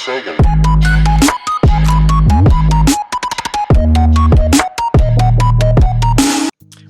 Sega.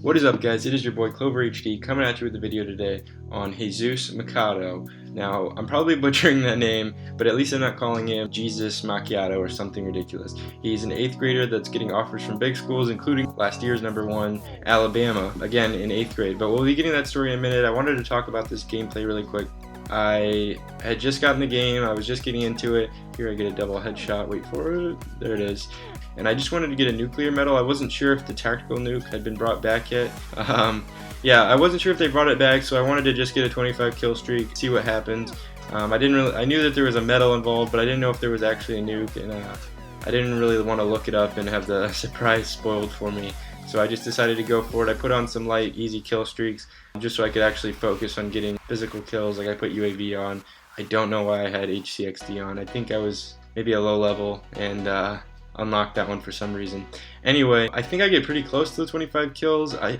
What is up, guys? It is your boy Clover HD coming at you with a video today on Jesus Machado. Now, I'm probably butchering that name, but at least I'm not calling him Jesus Machado or something ridiculous. He's an 8th grader that's getting offers from big schools, including last year's #1, Alabama, again in 8th grade. But we'll be getting that story in a minute. I wanted to talk about this gameplay really quick. I had just gotten the game, I was just getting into it. Here I get a double headshot, wait for it, there it is. And I just wanted to get a nuclear medal. I wasn't sure if the tactical nuke had been brought back yet. Yeah, I wasn't sure if they brought it back, so I wanted to just get a 25 kill streak, see what happened. I knew that there was a medal involved, but I didn't know if there was actually a nuke, and I didn't really want to look it up and have the surprise spoiled for me. So I just decided to go for it. I put on some light, easy kill streaks, just so I could actually focus on getting physical kills. Like I put UAV on. I don't know why I had HCXD on. I think I was maybe a low level and unlocked that one for some reason. Anyway, I think I get pretty close to the 25 kills. I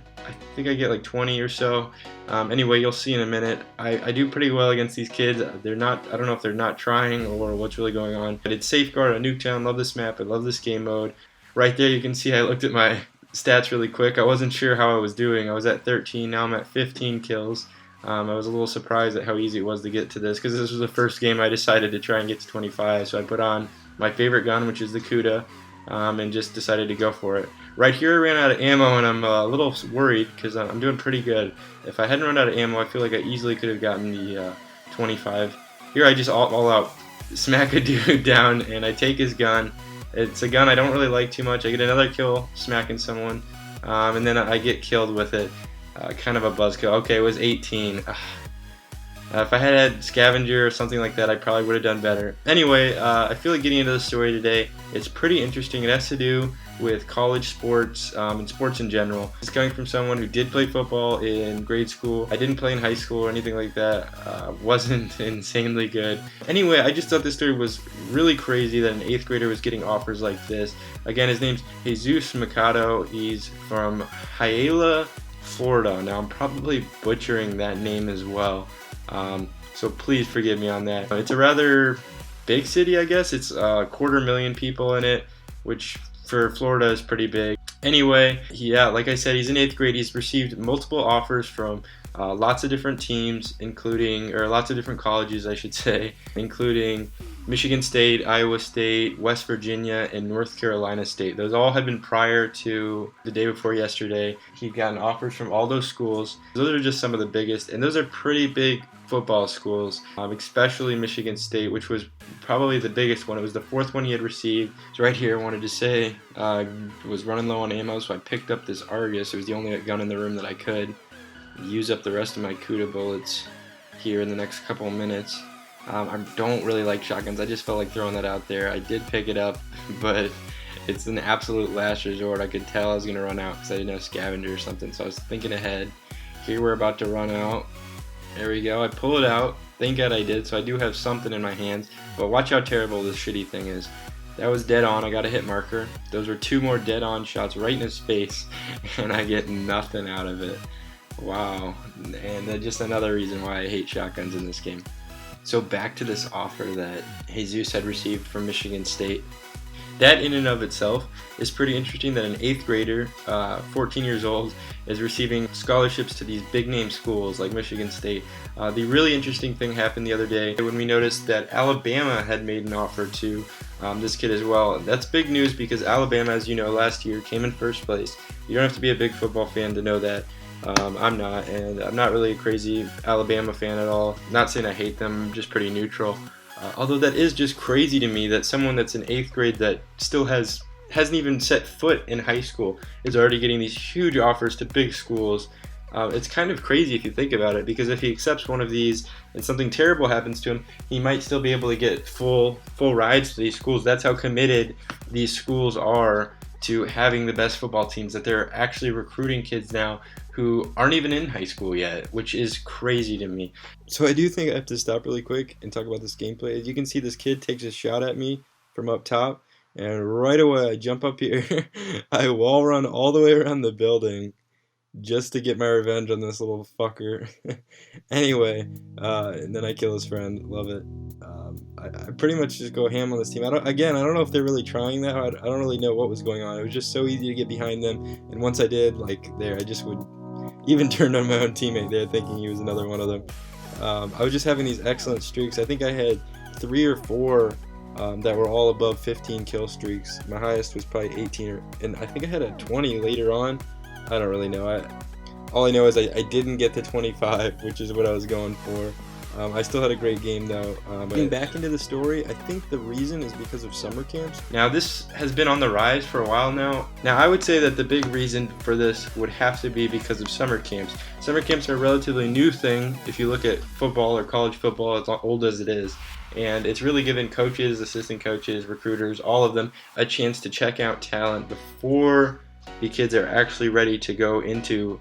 think I get like 20 or so. Anyway, you'll see in a minute. I do pretty well against these kids. They're not, I don't know if they're not trying or what's really going on. But it's Safeguard on Nuketown. Love this map. I love this game mode. Right there you can see I looked at my stats really quick. I wasn't sure how I was doing. I was at 13, now I'm at 15 kills. I was a little surprised at how easy it was to get to this, because this was the first game I decided to try and get to 25, so I put on my favorite gun, which is the Kuda, and just decided to go for it. Right here I ran out of ammo, and I'm a little worried because I'm doing pretty good. If I hadn't run out of ammo, I feel like I easily could have gotten the 25. Here I just all out smack a dude down, and I take his gun. It's a gun I don't really like too much. I get another kill smacking someone, and then I get killed with it. Kind of a buzzkill. Okay, it was 18. If I had Scavenger or something like that, I probably would have done better. Anyway, I feel like getting into the story today. It's pretty interesting. It has to do with college sports and sports in general. It's coming from someone who did play football in grade school. I didn't play in high school or anything like that. Wasn't insanely good. Anyway, I just thought this story was really crazy that an 8th grader was getting offers like this. Again, his name's Jesus Machado. He's from Hialeah, Florida. Now, I'm probably butchering that name as well. So please forgive me on that. It's a rather big city, I guess. It's 250,000 people in it, which for Florida is pretty big. Anyway, yeah, like I said, he's in 8th grade. He's received multiple offers from lots of different teams, or lots of different colleges, I should say, including Michigan State, Iowa State, West Virginia, and North Carolina State. Those all had been prior to the day before yesterday. He'd gotten offers from all those schools. Those are just some of the biggest, and those are pretty big football schools, especially Michigan State, which was probably the biggest one. It was the 4th one he had received. So right here, I wanted to say, was running low on ammo, so I picked up this Argus. It was the only gun in the room that I could use up the rest of my Kuda bullets here in the next couple of minutes. I don't really like shotguns. I just felt like throwing that out there. I did pick it up, but it's an absolute last resort. I could tell I was going to run out because I didn't have Scavenger or something, so I was thinking ahead. Here we're about to run out. There we go. I pull it out. Thank God I did, so I do have something in my hands. But watch how terrible this shitty thing is. That was dead on. I got a hit marker. Those were 2 more dead on shots right in his face, and I get nothing out of it. Wow. And that's just another reason why I hate shotguns in this game. So back to this offer that Jesus had received from Michigan State. That in and of itself is pretty interesting, that an 8th grader, 14 years old, is receiving scholarships to these big name schools like Michigan State. The really interesting thing happened the other day when we noticed that Alabama had made an offer to this kid as well. That's big news because Alabama, as you know, last year came in 1st place. You don't have to be a big football fan to know that. I'm not, and I'm not really a crazy Alabama fan at all. Not saying I hate them, I'm just pretty neutral. Although that is just crazy to me that someone that's in 8th grade that still hasn't even set foot in high school is already getting these huge offers to big schools. It's kind of crazy if you think about it, because if he accepts one of these and something terrible happens to him, he might still be able to get full rides to these schools. That's how committed these schools are to having the best football teams, that they're actually recruiting kids now who aren't even in high school yet, which is crazy to me. So I do think I have to stop really quick and talk about this gameplay. As you can see, this kid takes a shot at me from up top, and right away I jump up here. I wall run all the way around the building, just to get my revenge on this little fucker. Anyway, and then I kill his friend. Love it. I pretty much just go ham on this team. I don't know if they're really trying that. I don't really know what was going on. It was just so easy to get behind them, and once I did, like there, I just would even turn on my own teammate there, thinking he was another one of them. I was just having these excellent streaks. I think I had 3 or 4 that were all above 15 kill streaks. My highest was probably 18, and I think I had a 20 later on. I don't really know. All I know is I didn't get to 25, which is what I was going for. I still had a great game though. Getting back into the story, I think the reason is because of summer camps. Now this has been on the rise for a while now. Now I would say that the big reason for this would have to be because of summer camps. Summer camps are a relatively new thing if you look at football or college football, as old as it is. And it's really given coaches, assistant coaches, recruiters, all of them a chance to check out talent before the kids are actually ready to go into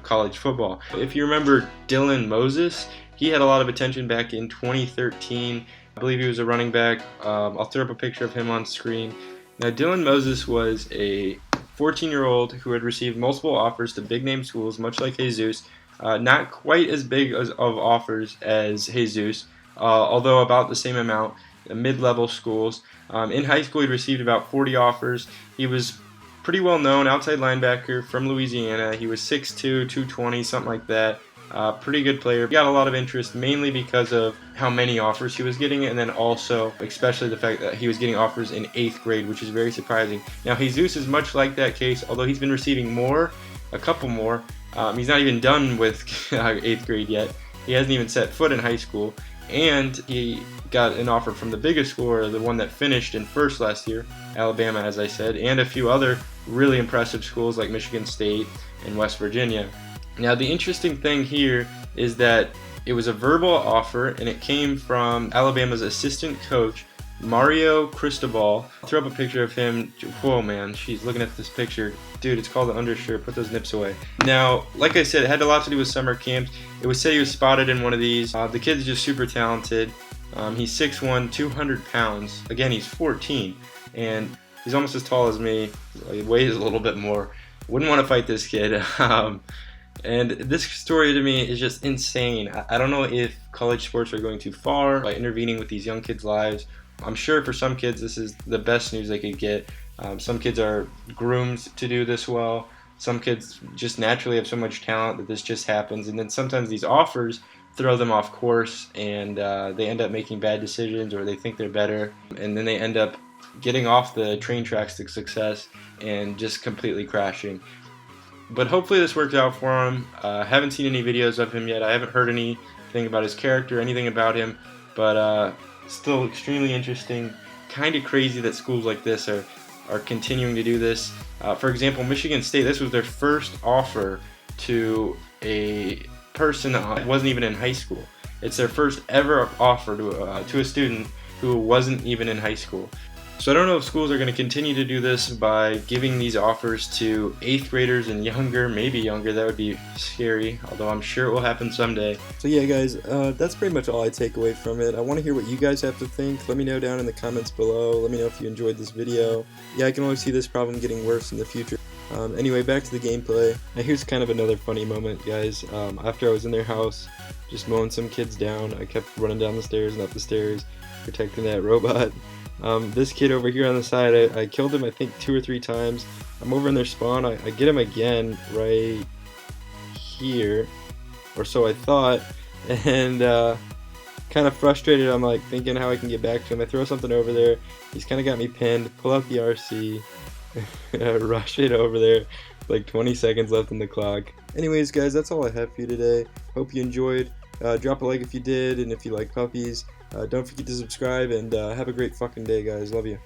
college football. If you remember Dylan Moses, he had a lot of attention back in 2013. I believe he was a running back. I'll throw up a picture of him on screen. Now, Dylan Moses was a 14-year-old who had received multiple offers to big-name schools, much like Jesus. Not quite as big of offers as Jesus, although about the same amount, mid-level schools. In high school, he received about 40 offers. He was pretty well known outside linebacker from Louisiana. He was 6'2", 220, something like that. Pretty good player. He got a lot of interest mainly because of how many offers he was getting, and then also especially the fact that he was getting offers in 8th grade, which is very surprising. Now Jesus is much like that case, although he's been receiving a couple more. He's not even done with 8th grade yet. He hasn't even set foot in high school, and he got an offer from the biggest school, or the one that finished in first last year, Alabama, as I said, and a few other really impressive schools like Michigan State and West Virginia. Now the interesting thing here is that it was a verbal offer, and it came from Alabama's assistant coach, Mario Cristobal. I'll throw up a picture of him. Whoa, man, she's looking at this picture. Dude, it's called the undershirt. Put those nips away. Now, like I said, it had a lot to do with summer camps. It was said he was spotted in one of these. The kid's just super talented. He's 6'1", 200 pounds. Again, he's 14, and he's almost as tall as me. He weighs a little bit more. Wouldn't want to fight this kid. And this story to me is just insane. I don't know if college sports are going too far by intervening with these young kids' lives. I'm sure for some kids this is the best news they could get. Some kids are groomed to do this well. Some kids just naturally have so much talent that this just happens. And then sometimes these offers throw them off course, and they end up making bad decisions, or they think they're better. And then they end up getting off the train tracks to success and just completely crashing. But hopefully this worked out for him. Haven't seen any videos of him yet. I haven't heard anything about his character, anything about him, but still extremely interesting. Kind of crazy that schools like this are continuing to do this. For example, Michigan State, this was their first offer to a person that wasn't even in high school. It's their first ever offer to a student who wasn't even in high school. So I don't know if schools are going to continue to do this by giving these offers to 8th graders and younger, maybe younger. That would be scary, although I'm sure it will happen someday. So yeah, guys, that's pretty much all I take away from it. I want to hear what you guys have to think. Let me know down in the comments below. Let me know if you enjoyed this video. Yeah, I can always see this problem getting worse in the future. Anyway, back to the gameplay. Now here's kind of another funny moment, guys. After I was in their house, just mowing some kids down, I kept running down the stairs and up the stairs, protecting that robot. This kid over here on the side, I killed him I think 2 or 3 times. I'm over in their spawn. I get him again right here, or so I thought, and kind of frustrated. I'm like thinking how I can get back to him. I throw something over there. He's kind of got me pinned. Pull out the RC, rush it over there. Like 20 seconds left on the clock. Anyways, guys, that's all I have for you today. Hope you enjoyed. Drop a like if you did, and if you like puppies. Don't forget to subscribe, and have a great fucking day, guys. Love you.